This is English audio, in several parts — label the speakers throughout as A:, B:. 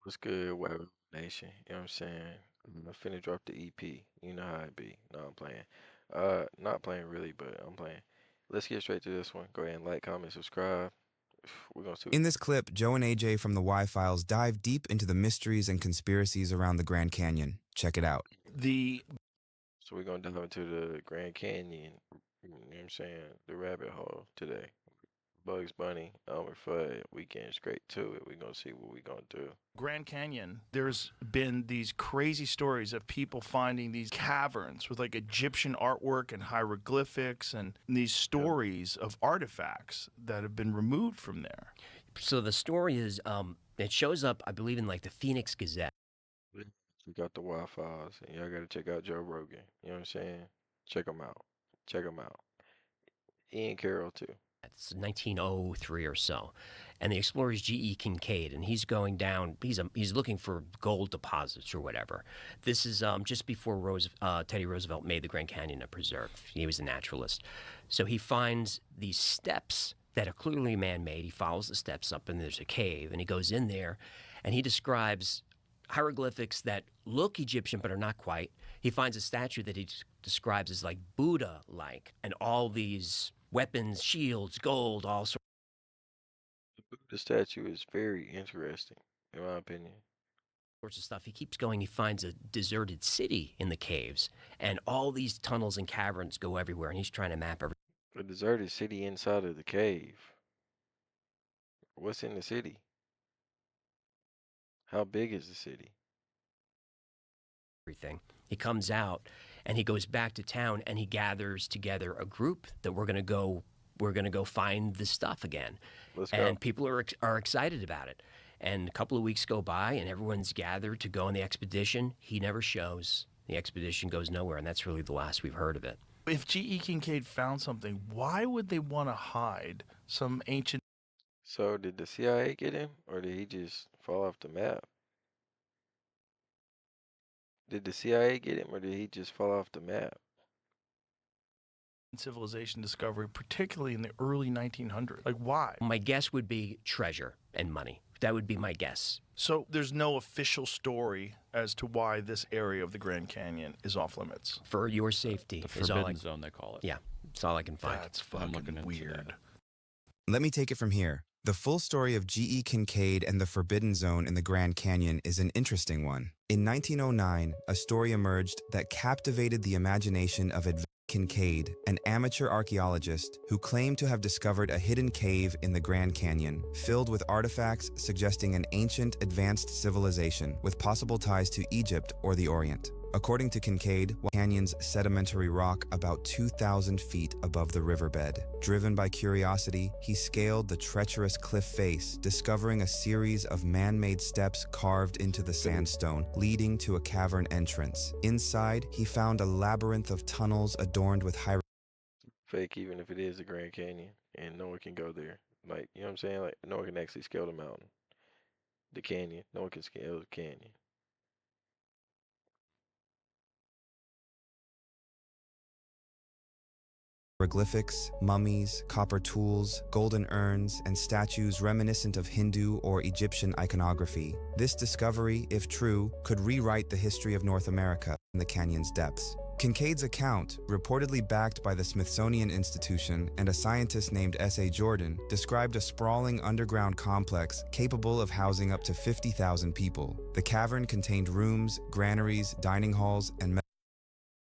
A: What's good, Web Nation? You know what I'm saying? I'm finna drop the EP. You know how it be. No, I'm playing. Not playing really, but I'm playing. Let's get straight to this one. Go ahead and like, comment, subscribe. We're gonna see.
B: In this clip, Joe and AJ from the Y-Files dive deep into the mysteries and conspiracies around the Grand Canyon. Check it out.
A: So we're gonna dive into the Grand Canyon. You know what I'm saying? The rabbit hole today. Bugs Bunny, Elmer Fudd. We getting straight to it. We're gonna see what we gonna do.
C: Grand Canyon, there's been these crazy stories of people finding these caverns with like Egyptian artwork and hieroglyphics and these stories of artifacts that have been removed from there.
D: So the story is, it shows up, I believe, in like the Phoenix Gazette.
A: We got the Wi-Fi's, and y'all gotta check out Joe Rogan. You know what I'm saying? Check him out. Check him out. Ian Carroll too.
D: It's 1903 or so, and the explorer is G.E. Kincaid, and he's going down. He's looking for gold deposits or whatever. This is just before Teddy Roosevelt made the Grand Canyon a preserve. He was a naturalist, so he finds these steps that are clearly man-made. He follows the steps up, and there's a cave, and he goes in there, and he describes hieroglyphics that look Egyptian but are not quite. He finds a statue that he describes as like Buddha-like, and all these weapons, shields, gold, all sorts.
A: The statue is very interesting, in my opinion.
D: Of stuff. He keeps going. He finds a deserted city in the caves, and all these tunnels and caverns go everywhere, and he's trying to map
A: A deserted city inside of the cave. What's in the city? How big is the city?
D: everything. He comes out, and he goes back to town, and he gathers together a group that we're going to go find this stuff again.
A: Let's go.
D: And people are excited about it. And a couple of weeks go by, and everyone's gathered to go on the expedition. He never shows. The expedition goes nowhere, and that's really the last we've heard of it.
C: If G.E. Kincaid found something, why would they want to hide some ancient?
A: So did the CIA get him, or did he just fall off the map? Did the CIA get him, or did he just fall off the map?
C: civilization discovery, particularly in the early 1900s? Like, why?
D: My guess would be treasure and money. That would be my guess.
C: So there's no official story as to why this area of the Grand Canyon is off limits.
D: For your safety
E: The
D: is all
E: forbidden zone, they call it.
D: Yeah, that's all I can find.
C: That's
E: I'm looking
C: fucking
E: into
C: weird.
E: that.
B: Let me take it from here. The full story of G.E. Kincaid and the Forbidden Zone in the Grand Canyon is an interesting one. In 1909, a story emerged that captivated the imagination of Kincaid, an amateur archaeologist who claimed to have discovered a hidden cave in the Grand Canyon, filled with artifacts suggesting an ancient, advanced civilization with possible ties to Egypt or the Orient. According to Kincaid, the canyon's sedimentary rock about 2,000 feet above the riverbed. Driven by curiosity, he scaled the treacherous cliff face, discovering a series of man-made steps carved into the sandstone, leading to a cavern entrance. Inside, he found a labyrinth of tunnels adorned with
A: Fake, even if it is the Grand Canyon, and no one can go there. Like, you know what I'm saying? Like, no one can actually scale the mountain. The canyon. No one can scale the canyon.
B: hieroglyphics, mummies, copper tools, golden urns, and statues reminiscent of Hindu or Egyptian iconography. This discovery, if true, could rewrite the history of North America in the canyon's depths. Kincaid's account, reportedly backed by the Smithsonian Institution and a scientist named S.A. Jordan, described a sprawling underground complex capable of housing up to 50,000 people. The cavern contained rooms, granaries, dining halls, and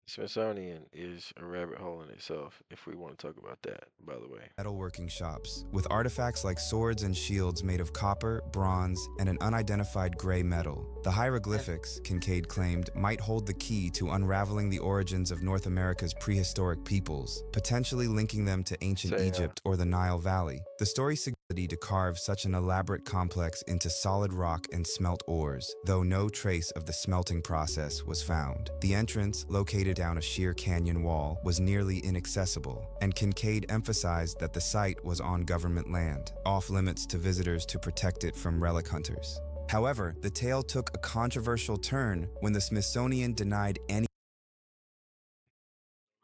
A: Smithsonian is a rabbit hole in itself, if we want to talk about that, by the way.
B: metalworking shops, with artifacts like swords and shields made of copper, bronze, and an unidentified gray metal. The hieroglyphics, Kincaid claimed, might hold the key to unraveling the origins of North America's prehistoric peoples, potentially linking them to ancient Egypt or the Nile Valley. The story suggested to carve such an elaborate complex into solid rock and smelt ores, though no trace of the smelting process was found. The entrance, located down a sheer canyon wall, was nearly inaccessible, and Kincaid emphasized that the site was on government land, off-limits to visitors to protect it from relic hunters. However, the tale took a controversial turn when the Smithsonian denied any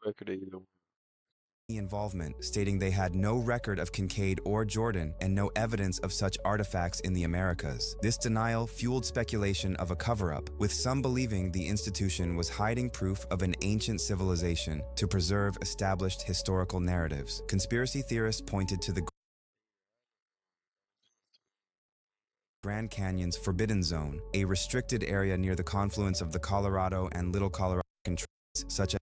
A: Record of the
B: involvement, stating they had no record of Kincaid or Jordan and no evidence of such artifacts in the Americas. This denial fueled speculation of a cover-up, with some believing the institution was hiding proof of an ancient civilization to preserve established historical narratives. Conspiracy theorists pointed to the Grand Canyon's Forbidden Zone, a restricted area near the confluence of the Colorado and Little Colorado trends, such as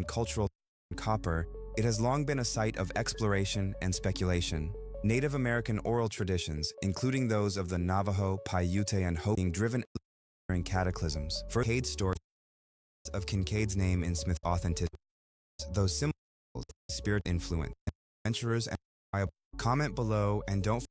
B: cultural copper. It has long been a site of exploration and speculation. Native American oral traditions, including those of the Navajo, Paiute, and Hopi, being driven during cataclysms. For Kincaid's story of Kincaid's name in Smith authenticity, those symbols, spirit influence, adventurers, and comment below and don't